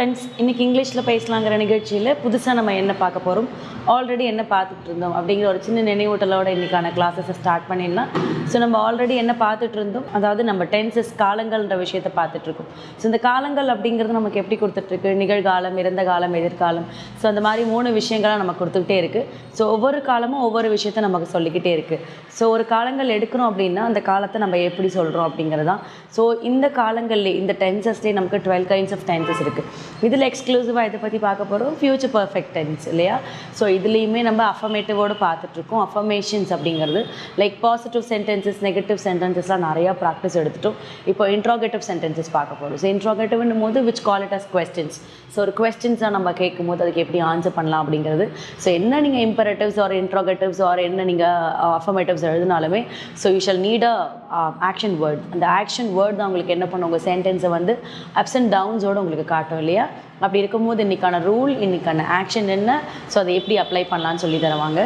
Friends, இன்றைக்கி இங்கிலீஷில் பேசலாங்கிற நிகழ்ச்சியில் புதுசாக நம்ம என்ன பார்க்க போகிறோம், ஆல்ரெடி என்ன பார்த்துட்டு இருந்தோம் அப்படிங்கிற ஒரு சின்ன நினைவூட்டலோட இன்றைக்கான கிளாஸஸை ஸ்டார்ட் பண்ணிடலாம். ஸோ நம்ம ஆல்ரெடி என்ன பார்த்துட்டு இருந்தோம், அதாவது நம்ம டென்சஸ் காலங்கள்ன்ற விஷயத்தை பார்த்துட்ருக்கோம். ஸோ இந்த காலங்கள் அப்படிங்கிறது நமக்கு எப்படி கொடுத்துட்ருக்கு, நிகழ்காலம், இறந்த காலம், எதிர்காலம். ஸோ அந்த மாதிரி 3 விஷயங்களாக நமக்கு கொடுத்துக்கிட்டே இருக்குது. ஸோ ஒவ்வொரு காலமும் ஒவ்வொரு விஷயத்த நமக்கு சொல்லிக்கிட்டே இருக்குது. ஸோ ஒரு காலங்கள் எடுக்கிறோம் அப்படின்னா அந்த காலத்தை நம்ம எப்படி சொல்கிறோம் அப்படிங்கிறது தான். ஸோ இந்த காலங்கள்லேயே இந்த டென்சஸ்லேயே நமக்கு 12 கைண்ட்ஸ் ஆஃப் டென்சஸ் இருக்குது. இதில் எக்ஸ்க்ளூசிவாக இதை பற்றி பார்க்க போகிறோம் ஃப்யூச்சர் பர்ஃபெக்ட் டென்ஸ் இல்லையா. ஸோ இதுலேயுமே நம்ம அஃபர்மேட்டிவோடு பார்த்துட்ருக்கோம். அஃபர்மேஷன்ஸ் அப்படிங்கிறது லைக் பாசிட்டிவ் சென்டென்சஸ், நெகட்டிவ் சென்டென்சஸ்லாம் நிறையா ப்ராக்டிஸ் எடுத்துட்டோம். இப்போ இன்ட்ராகேட்டிவ் சென்டென்சஸ் பார்க்க போகிறோம். ஸோ இன்ட்ராகேட்டிவ்னும் போது which call it as questions. So ஒரு கொஸ்டின்ஸாக நம்ம கேட்கும் போது அதுக்கு எப்படி ஆன்சர் பண்ணலாம் அப்படிங்கிறது. ஸோ என்ன நீங்கள் இம்பரேட்டிவ்ஸ் ஆர் இன்ட்ராகேட்டிவ்ஸ் ஆர் என்ன நீங்கள் அஃபர்மேட்டிவ்ஸ் எழுதினாலுமே so you shall need a action word. அந்த ஆக்ஷன் வேர்ட் தான் உங்களுக்கு என்ன பண்ணும், உங்கள் சென்டென்ஸை வந்து அப்ஸ் அண்ட் டவுன்ஸோடு உங்களுக்கு காட்டும் இல்லையா. அப்படி இருக்கும்போது இன்றைக்கான ரூல், இன்றைக்கான ஆக்ஷன் என்ன, ஸோ அதை எப்படி அப்ளை பண்ணலான்னு சொல்லி தருவாங்க.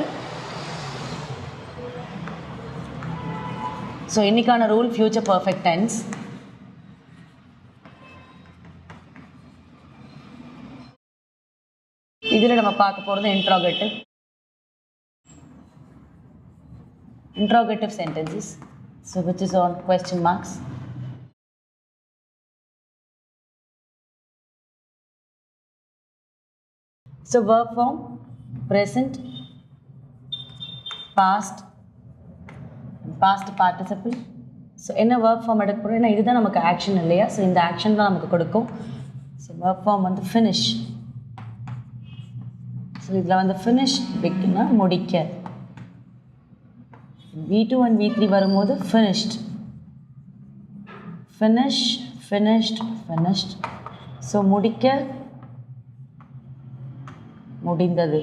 ஸோ இன்றைக்கான ரூல் ஃப்யூச்சர் பர்ஃபெக்ட் டென்ஸ். இதில் நம்ம பார்க்க போகிறது interrogative sentences, so which is on question marks. So verb form present, past participle. So என்ன verb form எடுக்க போகிறோம், ஏன்னா இதுதான் நமக்கு ஆக்ஷன் இல்லையா. ஸோ இந்த ஆக்ஷன் தான் நமக்கு கொடுக்கும். ஸோ verb form வந்து finish. ஸோ இதில் வந்து finish பிக்னா முடிக்க. V2 and V3 வரும்போது finished. ஸோ முடிக்க, முடிந்தது.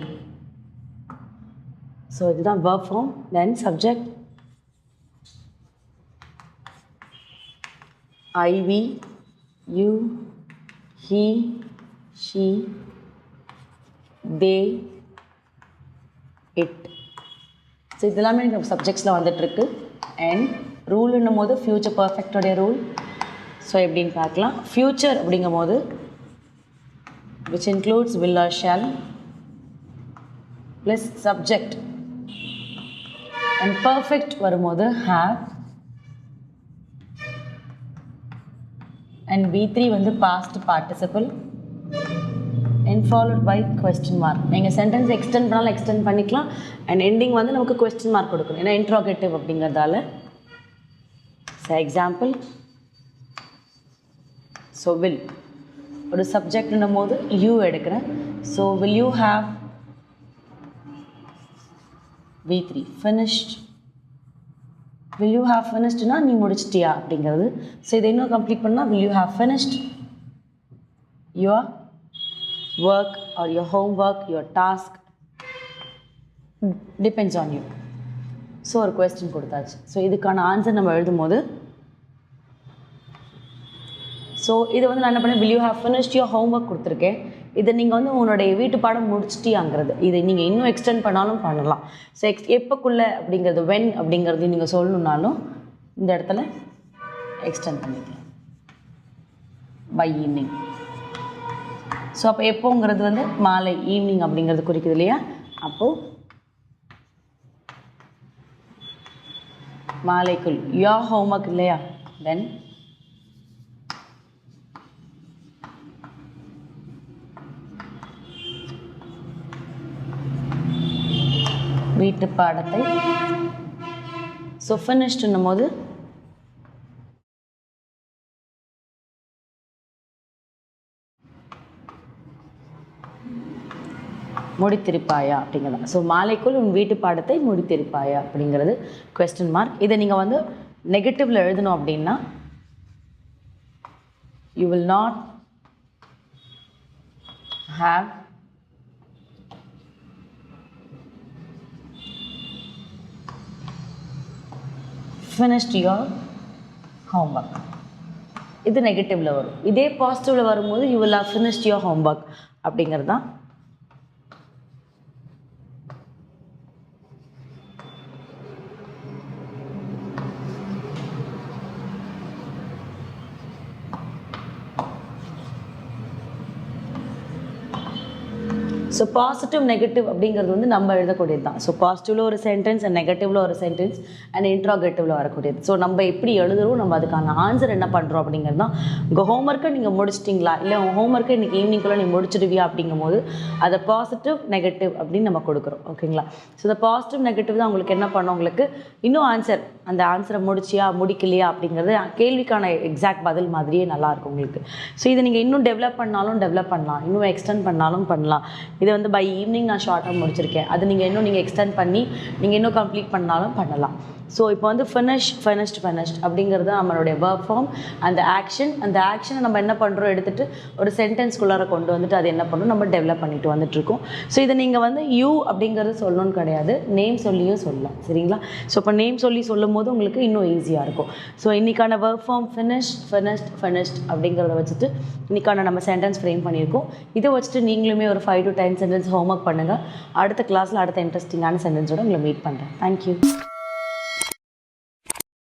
ஸோ இதுதான் verb form. Then subject I, we, you, he, she, they, it. So இதெல்லாமே எனக்கு சப்ஜெக்ட்ஸில் வந்துட்டுருக்கு. அண்ட் ரூல்னும் போது ஃப்யூச்சர் பர்ஃபெக்டோடைய ரூல். ஸோ எப்படின்னு பார்க்கலாம். ஃப்யூச்சர் அப்படிங்கும் போது which includes will or shall plus subject, and perfect வரும்போது have, and V3 வந்து past participle and followed by question mark. நீங்கள் சென்டென்ஸ் எக்ஸ்டெண்ட் பண்ணாலும் எக்ஸ்டெண்ட் பண்ணிக்கலாம். அண்ட் எண்டிங் வந்து நமக்கு question mark கொடுக்கணும், ஏன்னா இன்ட்ராகேட்டிவ் அப்படிங்கிறதால. ஸோ எக்ஸாம்பிள், ஸோ will ஒரு சப்ஜெக்ட்னும் போது யூ எடுக்கிறேன். So will you have V3 finished. will you have finishedனா நீ முடிச்சிட்டியா அப்படிங்கிறது. ஸோ இதை இன்னும் கம்ப்ளீட் பண்ணால் will you have finished your work or your homework, your task, depends on you. So ஒரு கொஸ்டின் கொடுத்தாச்சு. ஸோ இதுக்கான ஆன்சர் நம்ம எழுதும் போது, ஸோ இது வந்து நான் என்ன பண்ணேன், will you have finished your homework கொடுத்துருக்கேன். இதை நீங்கள் வந்து உன்னுடைய வீட்டு பாடம் முடிச்சிட்டியாங்கிறது, இதை நீங்கள் இன்னும் எக்ஸ்டெண்ட் பண்ணாலும் பண்ணலாம். ஸோ எப்போக்குள்ளே அப்படிங்கிறது, when அப்படிங்கிறது நீங்கள் சொல்லணுன்னாலும் இந்த இடத்துல எக்ஸ்டெண்ட் பண்ணிக்கலாம், பை ஈவினிங். ஸோ அப்போ எப்போங்கிறது வந்து மாலை, ஈவினிங் அப்படிங்கிறது குறிக்குது இல்லையா. அப்போது மாலைக்குள் your homework இல்லையா. தென் வீட்டு பாடத்தை. ஸோ ஃபினிஷ்டுன்னும் போது முடித்திருப்பாயா அப்படிங்கிறது. ஸோ மாலைக்குள் உன் வீட்டு பாடத்தை முடித்திருப்பாயா அப்படிங்கிறது கொஸ்டின் மார்க். இதை நீங்கள் வந்து நெகட்டிவில் எழுதணும் அப்படின்னா you will not have finished your homework. இது நெகட்டிவ்ல வரும். இதே பாசிட்டிவ்ல வரும்போது you will have finished your homework அப்படிங்கிறது தான். ஸோ பாசிட்டிவ் நெகட்டிவ் அப்படிங்கிறது வந்து நம்ம எழுதக்கூடியது தான். ஸோ பாசிட்டிவில் ஒரு சென்டென்ஸ் அண்ட் நெகட்டிவில் ஒரு சென்டென்ஸ் அண்ட் இன்ட்ராகேட்டிவில் வரக்கூடியது. ஸோ நம்ம எப்படி எழுதுறோம், நம்ம அதுக்கான ஆன்சர் என்ன பண்ணுறோம் அப்படிங்கிறது தான். உங்கள் ஹோம்ஒர்க்கை நீங்கள் முடிச்சிட்டிங்களா, இல்லை உங்கள் ஹோம்ஒர்க்கை இன்றைக்கி ஈவினிங்குள்ளே நீங்கள் முடிச்சிடுவியா அப்படிங்கும் போது அதை பாசிட்டிவ் நெகட்டிவ் அப்படின்னு நம்ம கொடுக்குறோம். ஓகேங்களா? ஸோ இந்த பாசிட்டிவ் நெகட்டிவ் தான் உங்களுக்கு என்ன பண்ணோம், உங்களுக்கு இன்னும் ஆன்சர், அந்த ஆன்சரை முடிச்சியா முடிக்கலையா அப்படிங்கிறது கேள்விக்கான எக்ஸாக்ட் பதில் மாதிரியே நல்லாயிருக்கும் உங்களுக்கு. ஸோ இதை நீங்கள் இன்னும் டெவலப் பண்ணாலும் டெவலப் பண்ணலாம், இன்னும் எக்ஸ்டெண்ட் பண்ணாலும் பண்ணலாம். இதை வந்து பை ஈவினிங் நான் ஷார்ட்டாக முடிச்சிருக்கேன், அது நீங்கள் இன்னும் நீங்கள் எக்ஸ்டெண்ட் பண்ணி நீங்கள் இன்னும் கம்ப்ளீட் பண்ணாலும் பண்ணலாம். ஸோ இப்போ வந்து ஃபினிஷ்ட் அப்படிங்கிறது நம்மளுடைய verb form. அந்த ஆக்ஷனை நம்ம என்ன பண்ணுறோம், எடுத்துகிட்டு ஒரு சென்டென்ஸ்குள்ளார கொண்டு வந்துட்டு அது என்ன பண்ணுறோம், நம்ம டெவலப் பண்ணிட்டு வந்துட்டுருக்கோம். ஸோ இதை நீங்கள் வந்து யூ அப்படிங்கிறது சொல்லணும்னு கிடையாது, நேம் சொல்லியும் சொல்லலாம். சரிங்களா? ஸோ இப்போ நேம் சொல்லி சொல்லும் போது உங்களுக்கு இன்னும் ஈஸியாக இருக்கும். ஸோ இன்றைக்கான verb form finished அப்படிங்கிறத வச்சுட்டு இன்றைக்கான நம்ம சென்டென்ஸ் ஃப்ரேம் பண்ணியிருக்கோம். இதை வச்சுட்டு நீங்களுமே ஒரு 5 to 10 சென்டென்ஸ் ஹோம்ஒர்க் பண்ணுங்கள். அடுத்த கிளாஸில் அடுத்த இன்ட்ரெஸ்டிங்கான சென்டென்ஸோடு உங்களை மீட் பண்ணுறேன். தேங்க்யூ.